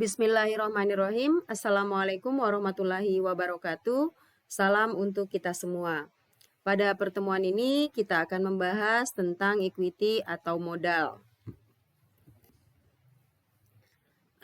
Bismillahirrahmanirrahim. Assalamualaikum warahmatullahi wabarakatuh. Salam untuk kita semua. Pada pertemuan ini kita akan membahas tentang equity atau modal.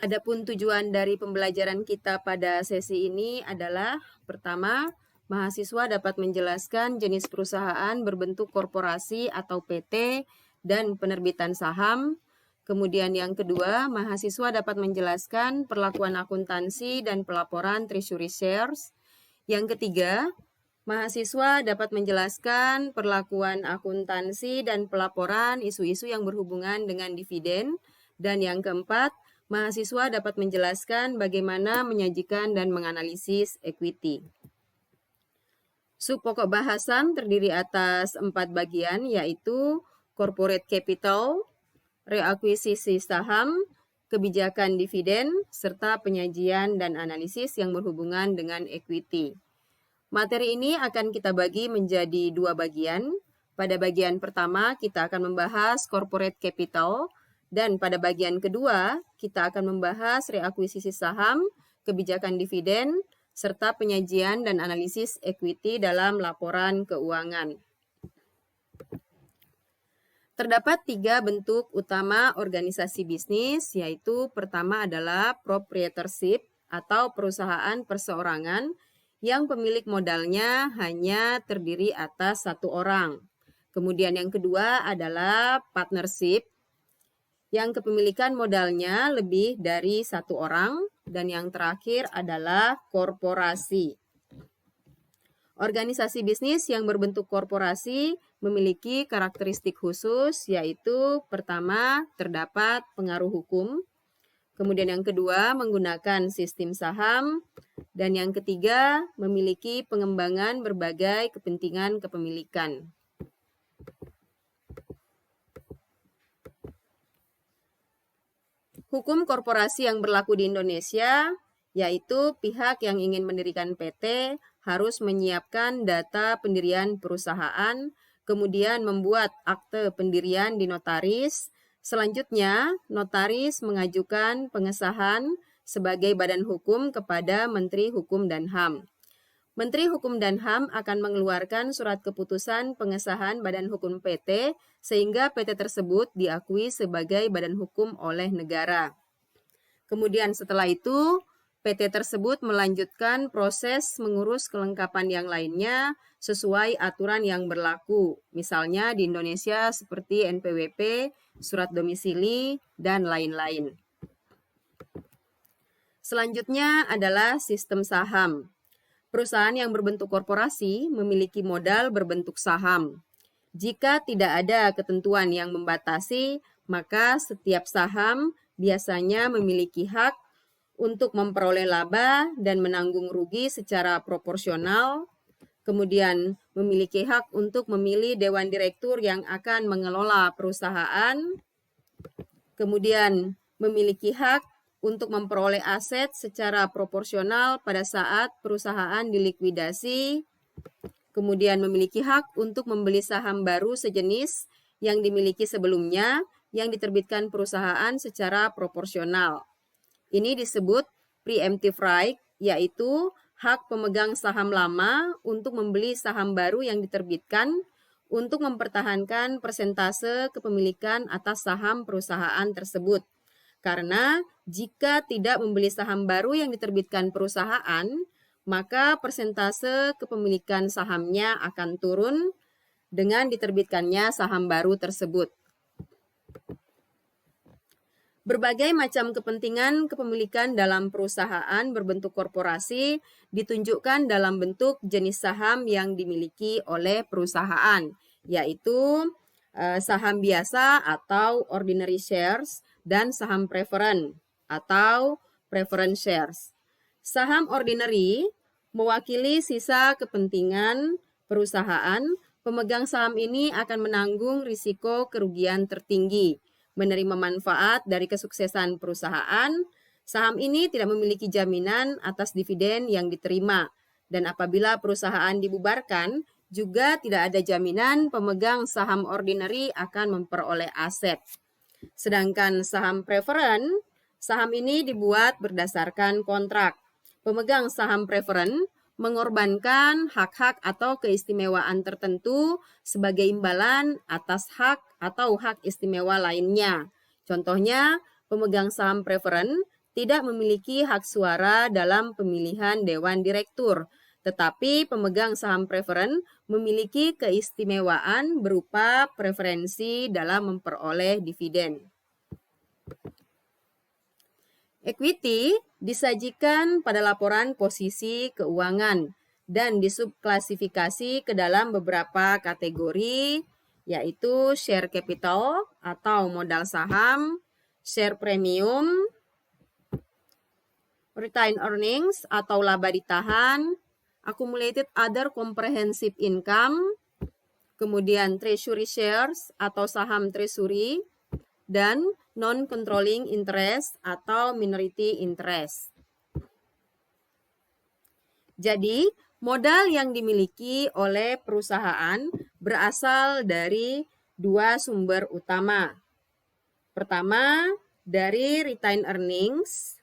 Adapun tujuan dari pembelajaran kita pada sesi ini adalah pertama, mahasiswa dapat menjelaskan jenis perusahaan berbentuk korporasi atau PT dan penerbitan saham. Kemudian yang kedua, mahasiswa dapat menjelaskan perlakuan akuntansi dan pelaporan treasury shares. Yang ketiga, mahasiswa dapat menjelaskan perlakuan akuntansi dan pelaporan isu-isu yang berhubungan dengan dividen. Dan yang keempat, mahasiswa dapat menjelaskan bagaimana menyajikan dan menganalisis equity. Subpokok bahasan terdiri atas 4 bagian, yaitu corporate capital, reakuisisi saham, kebijakan dividen, serta penyajian dan analisis yang berhubungan dengan equity. Materi ini akan kita bagi menjadi 2 bagian. Pada bagian pertama kita akan membahas corporate capital, dan pada bagian kedua kita akan membahas reakuisisi saham, kebijakan dividen, serta penyajian dan analisis equity dalam laporan keuangan. Terdapat 3 bentuk utama organisasi bisnis, yaitu pertama adalah proprietorship atau perusahaan perseorangan yang pemilik modalnya hanya terdiri atas 1 orang. Kemudian yang kedua adalah partnership yang kepemilikan modalnya lebih dari 1 orang. Dan yang terakhir adalah korporasi. Organisasi bisnis yang berbentuk korporasi memiliki karakteristik khusus, yaitu pertama, terdapat pengaruh hukum. Kemudian yang kedua, menggunakan sistem saham. Dan yang ketiga, memiliki pengembangan berbagai kepentingan kepemilikan. Hukum korporasi yang berlaku di Indonesia, yaitu pihak yang ingin mendirikan PT harus menyiapkan data pendirian perusahaan, kemudian membuat akte pendirian di notaris. Selanjutnya, notaris mengajukan pengesahan sebagai badan hukum kepada Menteri Hukum dan HAM. Menteri Hukum dan HAM akan mengeluarkan surat keputusan pengesahan badan hukum PT sehingga PT tersebut diakui sebagai badan hukum oleh negara. Kemudian setelah itu, PT tersebut melanjutkan proses mengurus kelengkapan yang lainnya sesuai aturan yang berlaku. Misalnya di Indonesia seperti NPWP, surat domisili, dan lain-lain. Selanjutnya adalah sistem saham. Perusahaan yang berbentuk korporasi memiliki modal berbentuk saham. Jika tidak ada ketentuan yang membatasi, maka setiap saham biasanya memiliki hak untuk memperoleh laba dan menanggung rugi secara proporsional, kemudian memiliki hak untuk memilih dewan direktur yang akan mengelola perusahaan, kemudian memiliki hak untuk memperoleh aset secara proporsional pada saat perusahaan dilikuidasi, kemudian memiliki hak untuk membeli saham baru sejenis yang dimiliki sebelumnya yang diterbitkan perusahaan secara proporsional. Ini disebut preemptive right, yaitu hak pemegang saham lama untuk membeli saham baru yang diterbitkan untuk mempertahankan persentase kepemilikan atas saham perusahaan tersebut. Karena jika tidak membeli saham baru yang diterbitkan perusahaan, maka persentase kepemilikan sahamnya akan turun dengan diterbitkannya saham baru tersebut. Berbagai macam kepentingan kepemilikan dalam perusahaan berbentuk korporasi ditunjukkan dalam bentuk jenis saham yang dimiliki oleh perusahaan, yaitu saham biasa atau ordinary shares dan saham preference atau preference shares. Saham ordinary mewakili sisa kepentingan perusahaan. Pemegang saham ini akan menanggung risiko kerugian tertinggi, menerima manfaat dari kesuksesan perusahaan. Saham ini tidak memiliki jaminan atas dividen yang diterima, dan apabila perusahaan dibubarkan, juga tidak ada jaminan pemegang saham ordinary akan memperoleh aset. Sedangkan saham preference Saham ini dibuat berdasarkan kontrak. Pemegang saham preferen mengorbankan hak-hak atau keistimewaan tertentu sebagai imbalan atas hak atau hak istimewa lainnya. Contohnya, pemegang saham preferen tidak memiliki hak suara dalam pemilihan dewan direktur, tetapi pemegang saham preferen memiliki keistimewaan berupa preferensi dalam memperoleh dividen. Equity disajikan pada laporan posisi keuangan dan disubklasifikasi ke dalam beberapa kategori, yaitu share capital atau modal saham, share premium, retained earnings atau laba ditahan, accumulated other comprehensive income, kemudian treasury shares atau saham treasury, dan non-controlling interest atau minority interest. Jadi, modal yang dimiliki oleh perusahaan berasal dari dua sumber utama. Pertama, dari retained earnings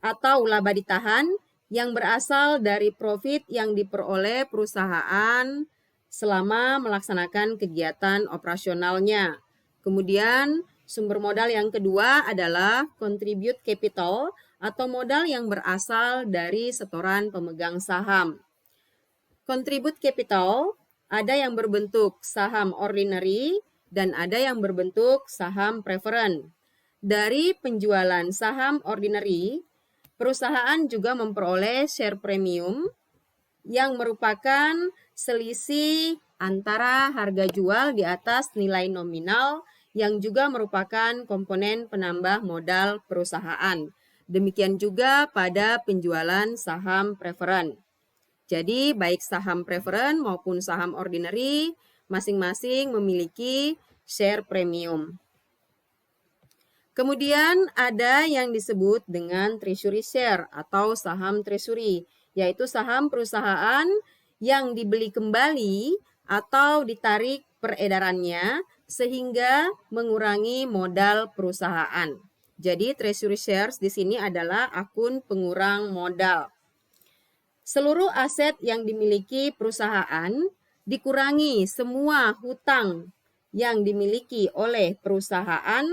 atau laba ditahan yang berasal dari profit yang diperoleh perusahaan selama melaksanakan kegiatan operasionalnya. Kemudian, sumber modal yang kedua adalah contribute capital atau modal yang berasal dari setoran pemegang saham. Contribute capital ada yang berbentuk saham ordinary dan ada yang berbentuk saham preferen. Dari penjualan saham ordinary, perusahaan juga memperoleh share premium yang merupakan selisih antara harga jual di atas nilai nominal yang juga merupakan komponen penambah modal perusahaan. Demikian juga pada penjualan saham preferen. Jadi baik saham preferen maupun saham ordinary masing-masing memiliki share premium. Kemudian ada yang disebut dengan treasury share atau saham treasury, yaitu saham perusahaan yang dibeli kembali atau ditarik peredarannya sehingga mengurangi modal perusahaan. Jadi treasury shares di sini adalah akun pengurang modal. Seluruh aset yang dimiliki perusahaan dikurangi semua hutang yang dimiliki oleh perusahaan.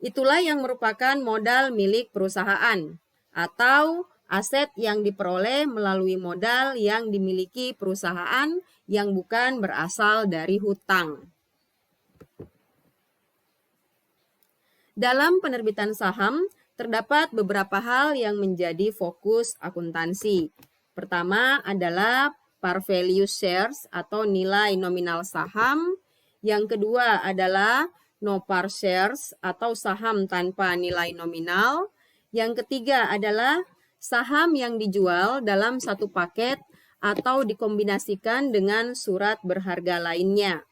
Itulah yang merupakan modal milik perusahaan atau aset yang diperoleh melalui modal yang dimiliki perusahaan yang bukan berasal dari hutang. Dalam penerbitan saham, terdapat beberapa hal yang menjadi fokus akuntansi. Pertama adalah par value shares atau nilai nominal saham. Yang kedua adalah no par shares atau saham tanpa nilai nominal. Yang ketiga adalah saham yang dijual dalam satu paket atau dikombinasikan dengan surat berharga lainnya.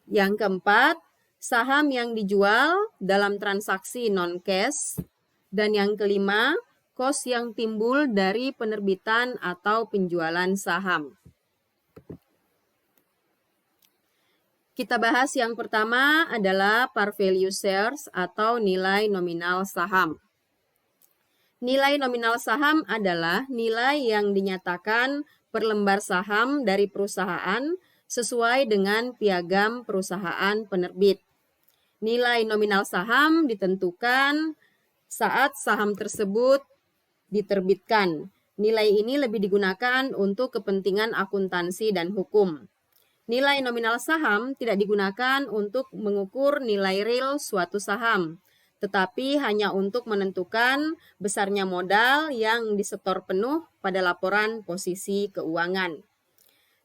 Yang keempat, saham yang dijual dalam transaksi non-cash. Dan yang kelima, kos yang timbul dari penerbitan atau penjualan saham. Kita bahas yang pertama adalah par value shares atau nilai nominal saham. Nilai nominal saham adalah nilai yang dinyatakan per lembar saham dari perusahaan sesuai dengan piagam perusahaan penerbit. Nilai nominal saham ditentukan saat saham tersebut diterbitkan. Nilai ini lebih digunakan untuk kepentingan akuntansi dan hukum. Nilai nominal saham tidak digunakan untuk mengukur nilai real suatu saham, tetapi hanya untuk menentukan besarnya modal yang disetor penuh pada laporan posisi keuangan.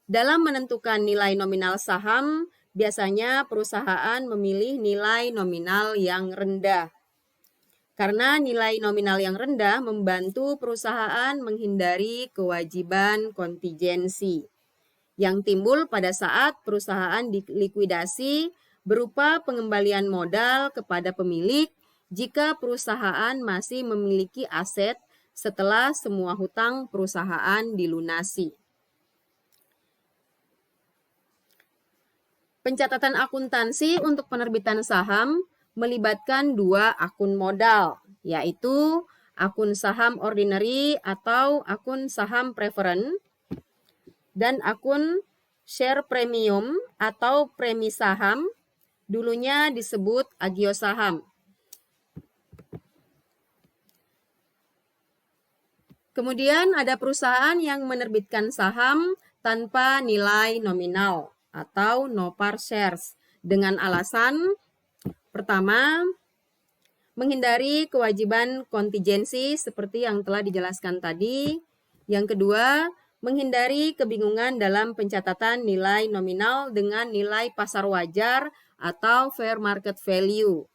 Dalam menentukan nilai nominal saham, biasanya perusahaan memilih nilai nominal yang rendah. Karena nilai nominal yang rendah membantu perusahaan menghindari kewajiban kontingensi yang timbul pada saat perusahaan dilikuidasi berupa pengembalian modal kepada pemilik jika perusahaan masih memiliki aset setelah semua hutang perusahaan dilunasi. Pencatatan akuntansi untuk penerbitan saham melibatkan dua akun modal, yaitu akun saham ordinary atau akun saham preference dan akun share premium atau premi saham, dulunya disebut agio saham. Kemudian ada perusahaan yang menerbitkan saham tanpa nilai nominal atau no par shares dengan alasan pertama, menghindari kewajiban kontingensi seperti yang telah dijelaskan tadi. Yang kedua, menghindari kebingungan dalam pencatatan nilai nominal dengan nilai pasar wajar atau fair market value.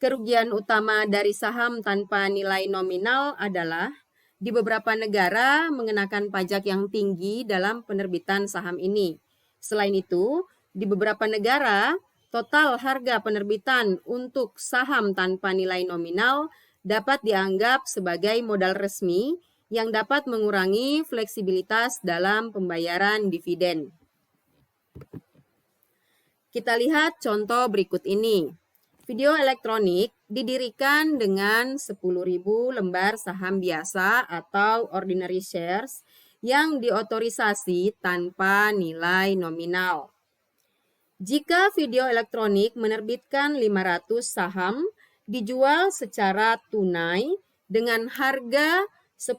Kerugian utama dari saham tanpa nilai nominal adalah di beberapa negara mengenakan pajak yang tinggi dalam penerbitan saham ini. Selain itu, di beberapa negara, total harga penerbitan untuk saham tanpa nilai nominal dapat dianggap sebagai modal resmi yang dapat mengurangi fleksibilitas dalam pembayaran dividen. Kita lihat contoh berikut ini. Video elektronik didirikan dengan 10.000 lembar saham biasa atau ordinary shares yang diotorisasi tanpa nilai nominal. Jika video elektronik menerbitkan 500 saham dijual secara tunai dengan harga 10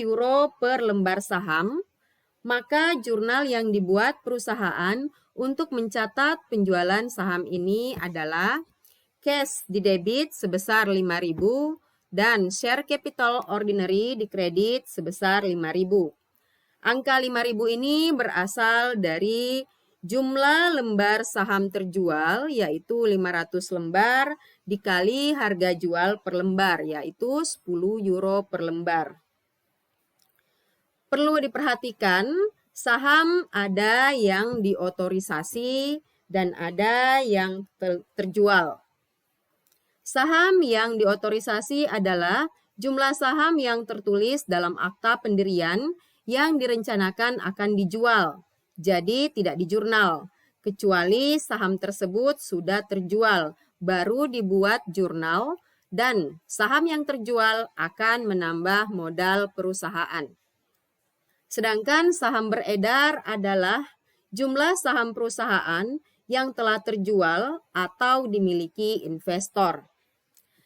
euro per lembar saham, maka jurnal yang dibuat perusahaan untuk mencatat penjualan saham ini adalah cash di debit sebesar 5.000 dan share capital ordinary di kredit sebesar 5.000. Angka 5.000 ini berasal dari jumlah lembar saham terjual yaitu 500 lembar dikali harga jual per lembar yaitu 10 euro per lembar. Perlu diperhatikan, saham ada yang diotorisasi dan ada yang terjual. Saham yang diotorisasi adalah jumlah saham yang tertulis dalam akta pendirian yang direncanakan akan dijual, jadi tidak di jurnal, kecuali saham tersebut sudah terjual, baru dibuat jurnal, dan saham yang terjual akan menambah modal perusahaan. Sedangkan saham beredar adalah jumlah saham perusahaan yang telah terjual atau dimiliki investor.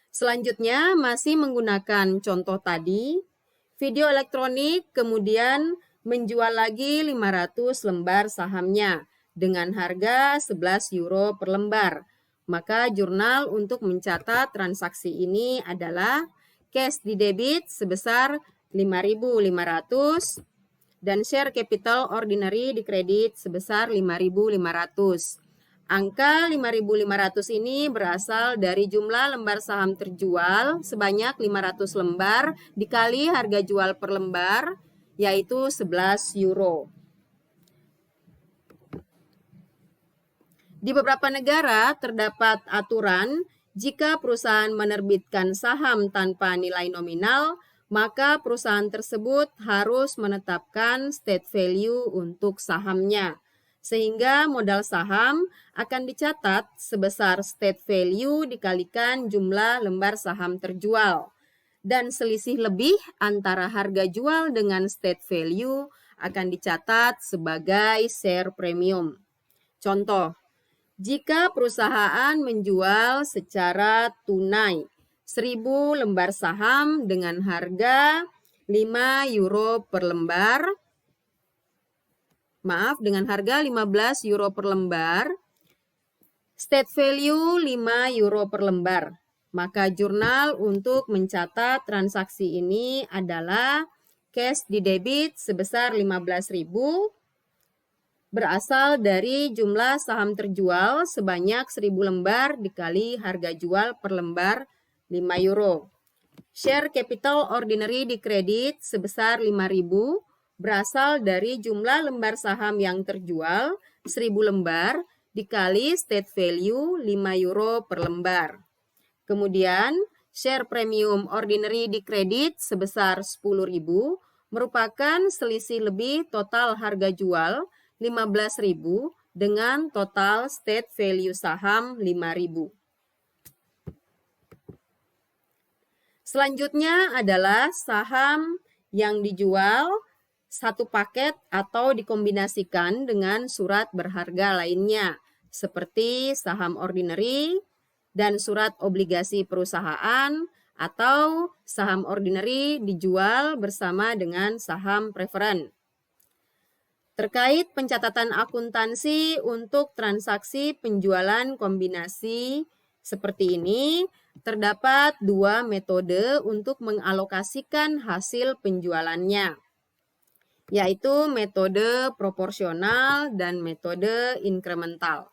Selanjutnya masih menggunakan contoh tadi, video elektronik kemudian menjual lagi 500 lembar sahamnya dengan harga 11 euro per lembar. Maka jurnal untuk mencatat transaksi ini adalah cash di debit sebesar 5.500 dan share capital ordinary di kredit sebesar 5.500. Angka 5.500 ini berasal dari jumlah lembar saham terjual sebanyak 500 lembar dikali harga jual per lembar, yaitu 11 euro. Di beberapa negara terdapat aturan jika perusahaan menerbitkan saham tanpa nilai nominal, maka perusahaan tersebut harus menetapkan state value untuk sahamnya. Sehingga modal saham akan dicatat sebesar state value dikalikan jumlah lembar saham terjual. Dan selisih lebih antara harga jual dengan state value akan dicatat sebagai share premium. Contoh, jika perusahaan menjual secara tunai 1.000 lembar saham dengan harga 5 euro per lembar, dengan harga 15 euro per lembar, state value 5 euro per lembar. Maka jurnal untuk mencatat transaksi ini adalah cash di debit sebesar 15.000 berasal dari jumlah saham terjual sebanyak 1.000 lembar dikali harga jual per lembar 5 euro. Share capital ordinary di kredit sebesar 5.000 berasal dari jumlah lembar saham yang terjual 1.000 lembar dikali state value 5 euro per lembar. Kemudian share premium ordinary di kredit sebesar 10.000 merupakan selisih lebih total harga jual 15.000 dengan total state value saham 5.000. Selanjutnya adalah saham yang dijual satu paket atau dikombinasikan dengan surat berharga lainnya, seperti saham ordinary dan surat obligasi perusahaan, atau saham ordinary dijual bersama dengan saham preferen. Terkait pencatatan akuntansi untuk transaksi penjualan kombinasi seperti ini, terdapat dua metode untuk mengalokasikan hasil penjualannya, yaitu metode proporsional dan metode inkremental.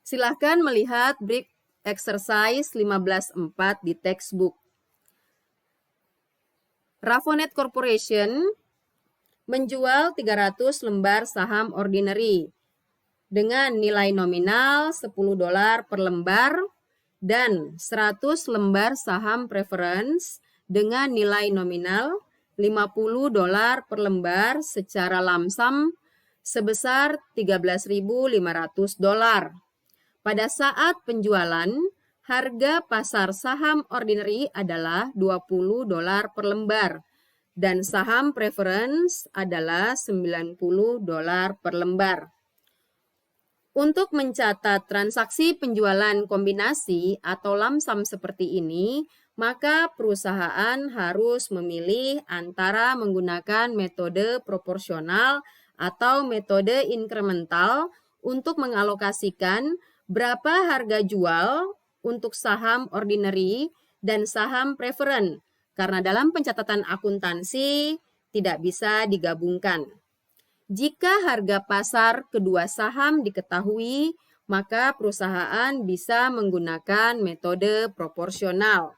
Silahkan melihat brief exercise 15.4 di textbook. Rafonet Corporation menjual 300 lembar saham ordinary dengan nilai nominal $10 per lembar dan 100 lembar saham preference dengan nilai nominal $50 per lembar secara lamsam sebesar $13.500. Pada saat penjualan, harga pasar saham ordinary adalah $20 per lembar dan saham preference adalah $90 per lembar. Untuk mencatat transaksi penjualan kombinasi atau lamsam seperti ini, maka perusahaan harus memilih antara menggunakan metode proporsional atau metode inkremental untuk mengalokasikan berapa harga jual untuk saham ordinary dan saham preferen, karena dalam pencatatan akuntansi tidak bisa digabungkan. Jika harga pasar kedua saham diketahui, maka perusahaan bisa menggunakan metode proporsional.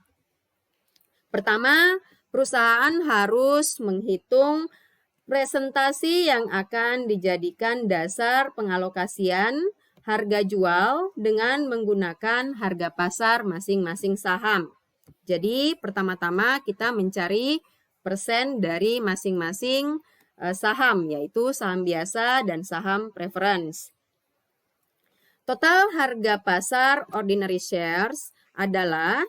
Pertama, perusahaan harus menghitung presentasi yang akan dijadikan dasar pengalokasian harga jual dengan menggunakan harga pasar masing-masing saham. Jadi pertama-tama kita mencari persen dari masing-masing saham, yaitu saham biasa dan saham preference. Total harga pasar ordinary shares adalah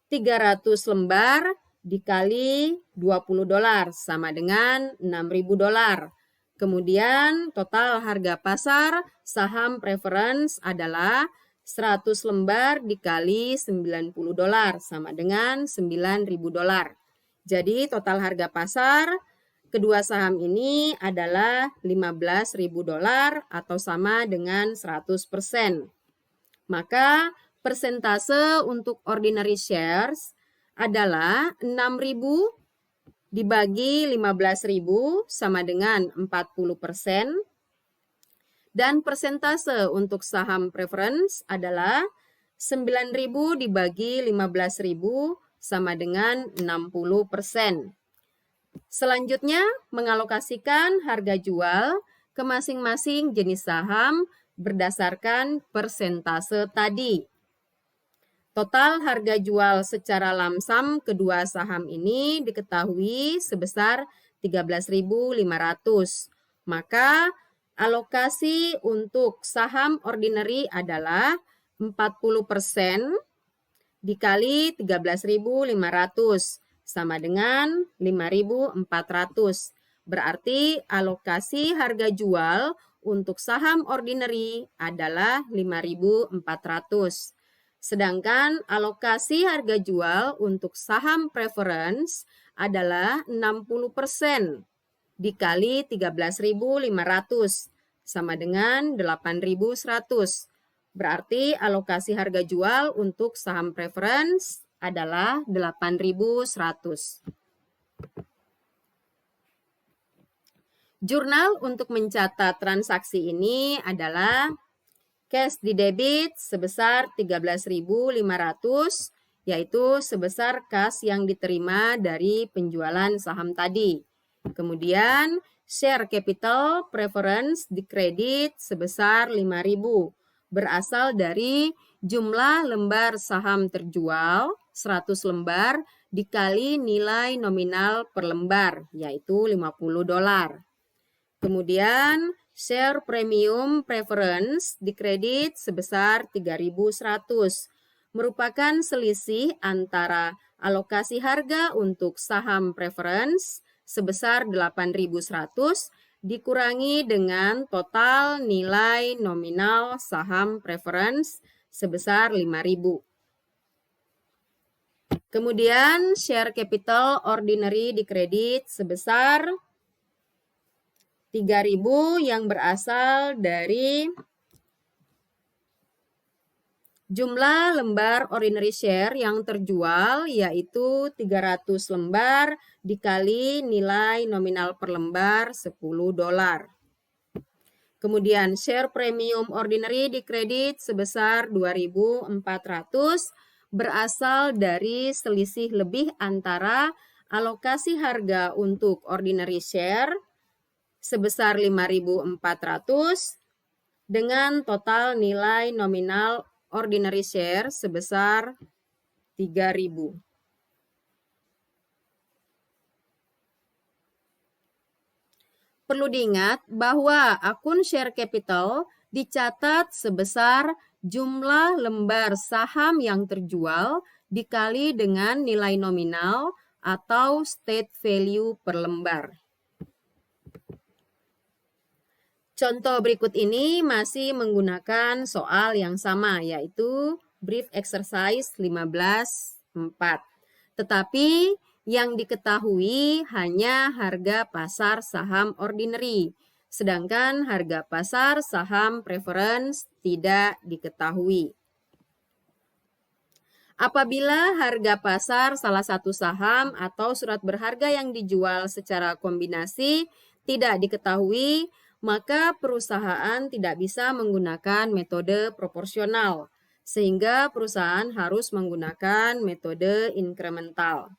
300 lembar dikali $20 sama dengan $6.000. Kemudian total harga pasar saham preference adalah 100 lembar dikali $90 sama dengan $9.000. Jadi total harga pasar kedua saham ini adalah $15.000 atau sama dengan 100%. Maka persentase untuk ordinary shares adalah 6.000 dibagi 15.000 sama dengan 40%. Dan persentase untuk saham preference adalah 9.000 dibagi 15.000 sama dengan 60%. Selanjutnya, mengalokasikan harga jual ke masing-masing jenis saham berdasarkan persentase tadi. Total harga jual secara lamsam kedua saham ini diketahui sebesar 13.500. Maka alokasi untuk saham ordinary adalah 40% dikali 13.500 sama dengan 5.400. Berarti alokasi harga jual untuk saham ordinary adalah 5.400. Sedangkan alokasi harga jual untuk saham preference adalah 60% dikali 13.500 sama dengan 8.100. Berarti alokasi harga jual untuk saham preference adalah 8.100. Jurnal untuk mencatat transaksi ini adalah cash di debit sebesar 13.500, yaitu sebesar kas yang diterima dari penjualan saham tadi. Kemudian share capital preference di kredit sebesar 5.000, berasal dari jumlah lembar saham terjual 100 lembar dikali nilai nominal per lembar, yaitu $50. Kemudian share premium preference dikredit sebesar 3.100, merupakan selisih antara alokasi harga untuk saham preference sebesar 8.100 dikurangi dengan total nilai nominal saham preference sebesar 5.000. Kemudian share capital ordinary dikredit sebesar 3.000 yang berasal dari jumlah lembar ordinary share yang terjual, yaitu 300 lembar dikali nilai nominal per lembar $10. Kemudian share premium ordinary dikredit sebesar 2.400 berasal dari selisih lebih antara alokasi harga untuk ordinary share sebesar 5.400 dengan total nilai nominal ordinary share sebesar 3.000. Perlu diingat bahwa akun share capital dicatat sebesar jumlah lembar saham yang terjual dikali dengan nilai nominal atau state value per lembar. Contoh berikut ini masih menggunakan soal yang sama, yaitu brief exercise 15.4. Tetapi yang diketahui hanya harga pasar saham ordinary, sedangkan harga pasar saham preference tidak diketahui. Apabila harga pasar salah satu saham atau surat berharga yang dijual secara kombinasi tidak diketahui, maka perusahaan tidak bisa menggunakan metode proporsional, sehingga perusahaan harus menggunakan metode inkremental.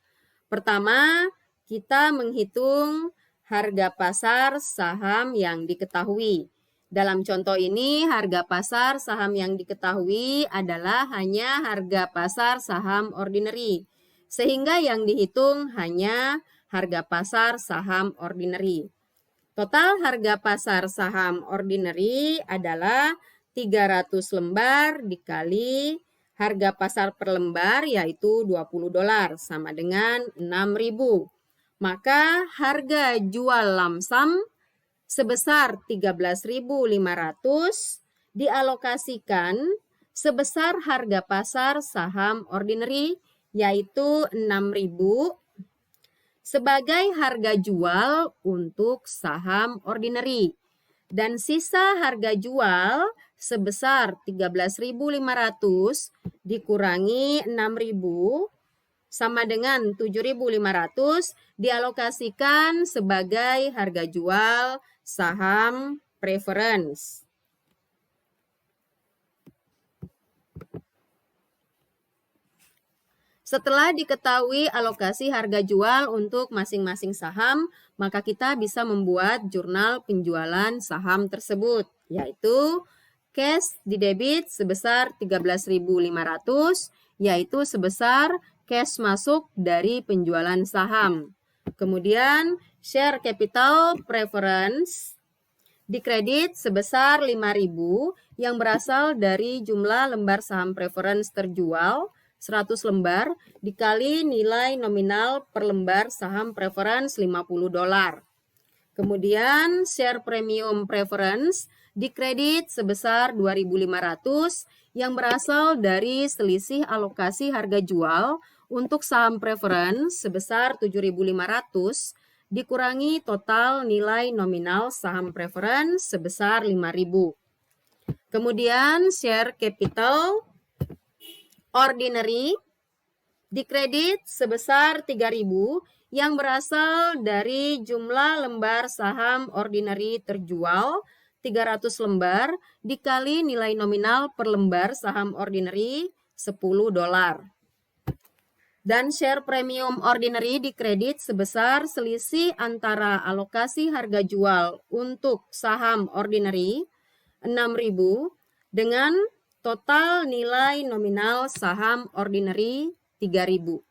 Pertama, kita menghitung harga pasar saham yang diketahui. Dalam contoh ini, harga pasar saham yang diketahui adalah hanya harga pasar saham ordinary, sehingga yang dihitung hanya harga pasar saham ordinary. Total harga pasar saham ordinary adalah 300 lembar dikali harga pasar per lembar, yaitu $20 sama dengan 6.000. Maka harga jual lamsam sebesar 13.500 dialokasikan sebesar harga pasar saham ordinary, yaitu 6.000 sebagai harga jual untuk saham ordinary, dan sisa harga jual sebesar 13.500 dikurangi 6.000 sama dengan 7.500 dialokasikan sebagai harga jual saham preference. Setelah diketahui alokasi harga jual untuk masing-masing saham, maka kita bisa membuat jurnal penjualan saham tersebut, yaitu cash didebit sebesar 13.500, yaitu sebesar cash masuk dari penjualan saham. Kemudian share capital preference dikredit sebesar 5.000 yang berasal dari jumlah lembar saham preference terjual 100 lembar dikali nilai nominal per lembar saham preference $50. Kemudian share premium preference dikredit sebesar 2.500 yang berasal dari selisih alokasi harga jual untuk saham preference sebesar 7.500 dikurangi total nilai nominal saham preference sebesar 5.000. Kemudian share capital ordinary dikredit sebesar 3.000 yang berasal dari jumlah lembar saham ordinary terjual 300 lembar dikali nilai nominal per lembar saham ordinary $10. Dan share premium ordinary dikredit sebesar selisih antara alokasi harga jual untuk saham ordinary 6.000 dengan total nilai nominal saham ordinary 3.000.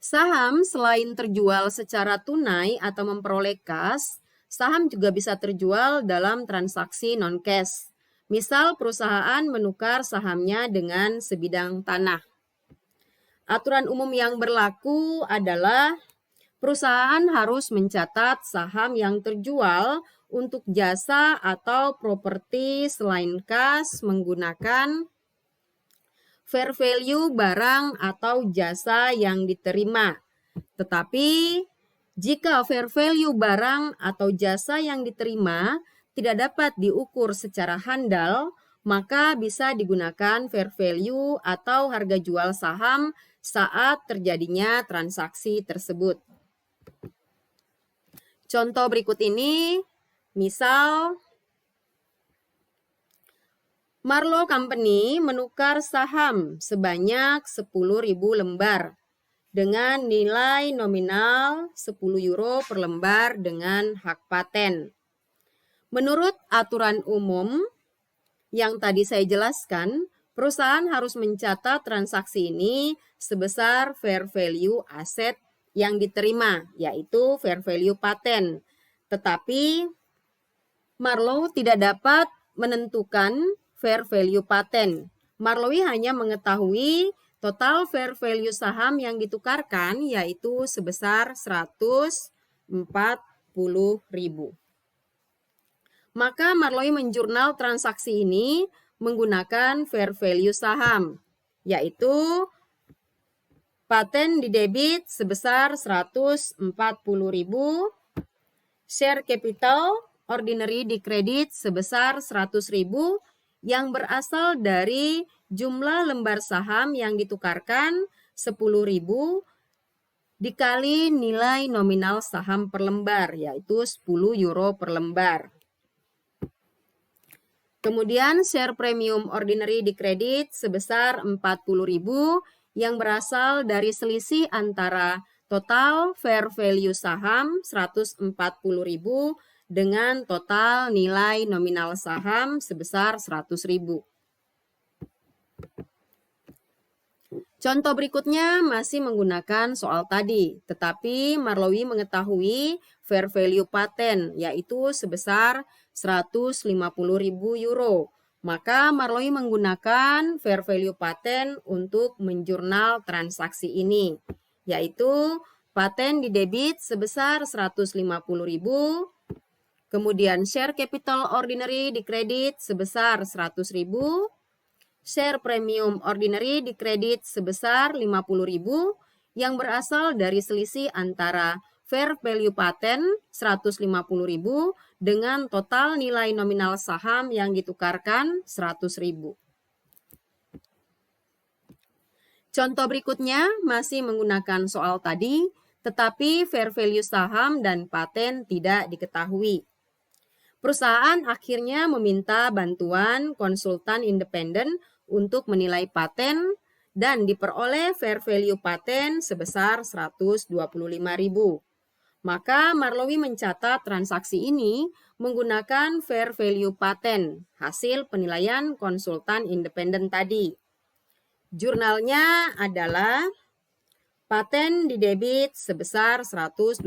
Saham selain terjual secara tunai atau memperoleh kas, saham juga bisa terjual dalam transaksi non-cash. Misal perusahaan menukar sahamnya dengan sebidang tanah. Aturan umum yang berlaku adalah perusahaan harus mencatat saham yang terjual untuk jasa atau properti selain kas menggunakan fair value barang atau jasa yang diterima. Tetapi jika fair value barang atau jasa yang diterima tidak dapat diukur secara handal, maka bisa digunakan fair value atau harga jual saham saat terjadinya transaksi tersebut. Contoh berikut ini, misal Marlowe Company menukar saham sebanyak 10.000 lembar dengan nilai nominal 10 euro per lembar dengan hak paten. Menurut aturan umum yang tadi saya jelaskan, perusahaan harus mencatat transaksi ini sebesar fair value aset yang diterima, yaitu fair value paten. Tetapi Marlowe tidak dapat menentukan fair value paten. Marlowe hanya mengetahui total fair value saham yang ditukarkan yaitu sebesar 140.000. Maka Marlowe menjurnal transaksi ini menggunakan fair value saham, yaitu paten didebit sebesar 140.000, share capital ordinary dikredit sebesar 100.000 yang berasal dari jumlah lembar saham yang ditukarkan 10.000 dikali nilai nominal saham per lembar, yaitu 10 euro per lembar. Kemudian share premium ordinary dikredit sebesar 40.000 yang berasal dari selisih antara total fair value saham 140.000 dengan total nilai nominal saham sebesar 100.000. Contoh berikutnya masih menggunakan soal tadi, tetapi Marlowe mengetahui fair value paten yaitu sebesar 150.000 euro. Maka Marlowe menggunakan fair value paten untuk menjurnal transaksi ini, yaitu paten didebit sebesar 150.000, kemudian share capital ordinary dikredit sebesar 100.000, share premium ordinary dikredit sebesar 50.000 yang berasal dari selisih antara fair value paten 150.000 dengan total nilai nominal saham yang ditukarkan 100.000. Contoh berikutnya masih menggunakan soal tadi, tetapi fair value saham dan paten tidak diketahui. Perusahaan akhirnya meminta bantuan konsultan independen untuk menilai paten dan diperoleh fair value paten sebesar 125.000. Maka Marlowe mencatat transaksi ini menggunakan fair value paten, hasil penilaian konsultan independen tadi. Jurnalnya adalah paten didebit sebesar 125.000,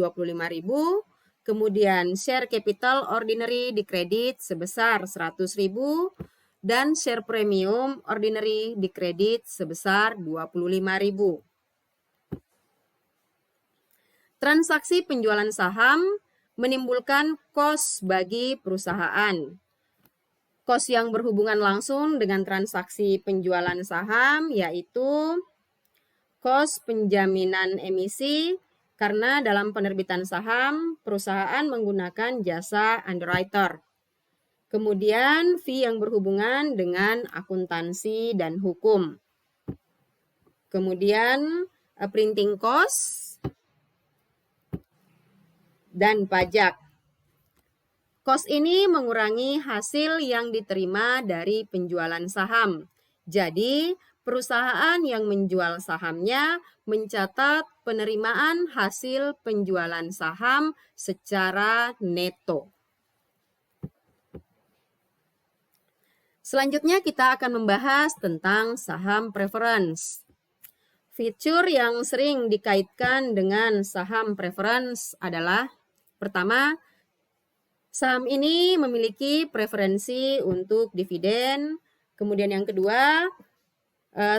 kemudian share capital ordinary dikredit sebesar 100.000 dan share premium ordinary dikredit sebesar 25.000. Transaksi penjualan saham menimbulkan kos bagi perusahaan. Kos yang berhubungan langsung dengan transaksi penjualan saham yaitu kos penjaminan emisi, karena dalam penerbitan saham perusahaan menggunakan jasa underwriter. Kemudian fee yang berhubungan dengan akuntansi dan hukum. Kemudian printing cost dan pajak. Kos ini mengurangi hasil yang diterima dari penjualan saham. Jadi, perusahaan yang menjual sahamnya mencatat penerimaan hasil penjualan saham secara neto. Selanjutnya kita akan membahas tentang saham preference. Fitur yang sering dikaitkan dengan saham preference adalah pertama, saham ini memiliki preferensi untuk dividen. Kemudian yang kedua,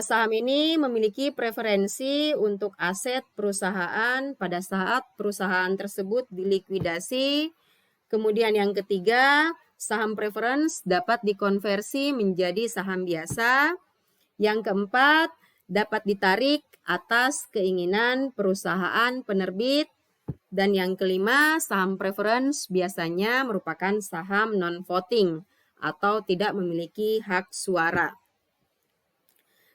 saham ini memiliki preferensi untuk aset perusahaan pada saat perusahaan tersebut dilikuidasi. Kemudian yang ketiga, saham preference dapat dikonversi menjadi saham biasa. Yang keempat, dapat ditarik atas keinginan perusahaan penerbit. Dan yang kelima, saham preference biasanya merupakan saham non-voting atau tidak memiliki hak suara.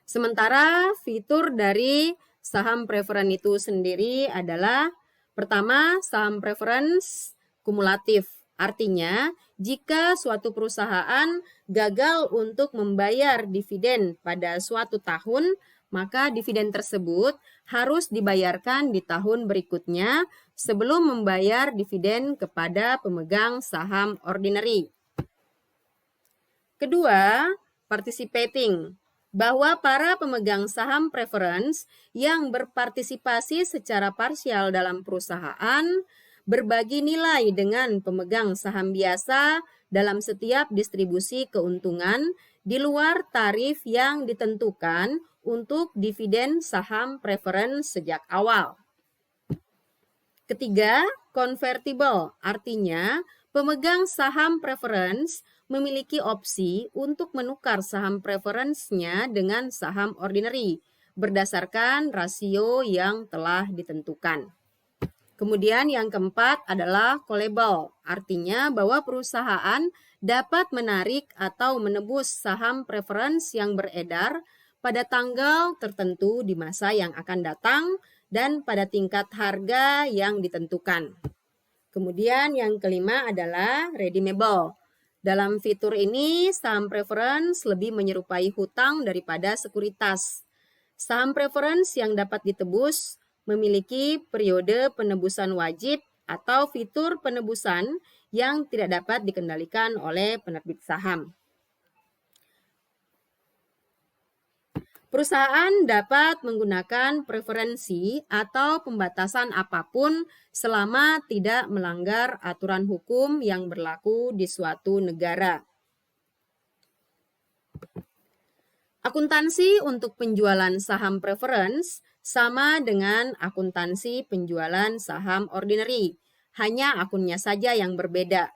Sementara fitur dari saham preference itu sendiri adalah pertama, saham preference kumulatif. Artinya, jika suatu perusahaan gagal untuk membayar dividen pada suatu tahun, maka dividen tersebut harus dibayarkan di tahun berikutnya sebelum membayar dividen kepada pemegang saham ordinary. Kedua, participating, bahwa para pemegang saham preference yang berpartisipasi secara parsial dalam perusahaan berbagi nilai dengan pemegang saham biasa dalam setiap distribusi keuntungan di luar tarif yang ditentukan untuk dividen saham preference sejak awal. Ketiga, convertible, artinya pemegang saham preference memiliki opsi untuk menukar saham preference-nya dengan saham ordinary berdasarkan rasio yang telah ditentukan. Kemudian yang keempat adalah callable, artinya bahwa perusahaan dapat menarik atau menebus saham preference yang beredar pada tanggal tertentu di masa yang akan datang dan pada tingkat harga yang ditentukan. Kemudian yang kelima adalah redeemable. Dalam fitur ini, saham preference lebih menyerupai hutang daripada sekuritas. Saham preference yang dapat ditebus memiliki periode penebusan wajib atau fitur penebusan yang tidak dapat dikendalikan oleh penerbit saham. Perusahaan dapat menggunakan preferensi atau pembatasan apapun selama tidak melanggar aturan hukum yang berlaku di suatu negara. Akuntansi untuk penjualan saham preference sama dengan akuntansi penjualan saham ordinary, hanya akunnya saja yang berbeda.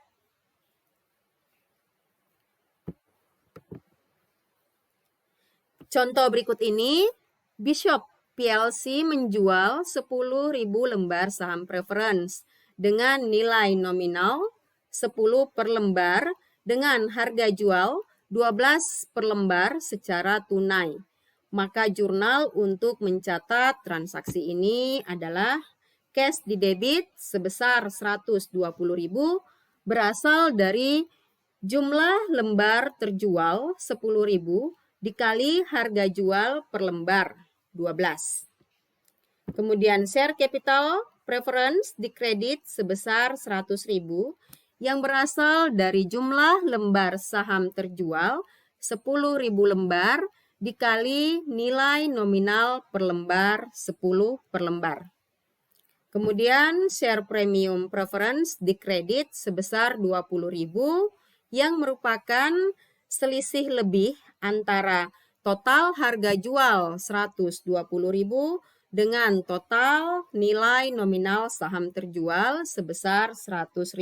Contoh berikut ini, Bishop PLC menjual 10.000 lembar saham preference dengan nilai nominal 10 per lembar dengan harga jual 12 per lembar secara tunai. Maka jurnal untuk mencatat transaksi ini adalah cash di debit sebesar 120.000 berasal dari jumlah lembar terjual 10.000 dikali harga jual per lembar 12. Kemudian share capital preference dikredit sebesar 100.000 yang berasal dari jumlah lembar saham terjual 10.000 lembar dikali nilai nominal per lembar 10 per lembar. Kemudian share premium preference dikredit sebesar 20.000 yang merupakan selisih lebih antara total harga jual 120.000 dengan total nilai nominal saham terjual sebesar 100.000.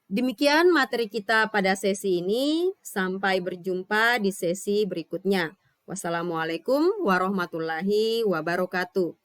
Demikian materi kita pada sesi ini. Sampai berjumpa di sesi berikutnya. Wassalamualaikum warahmatullahi wabarakatuh.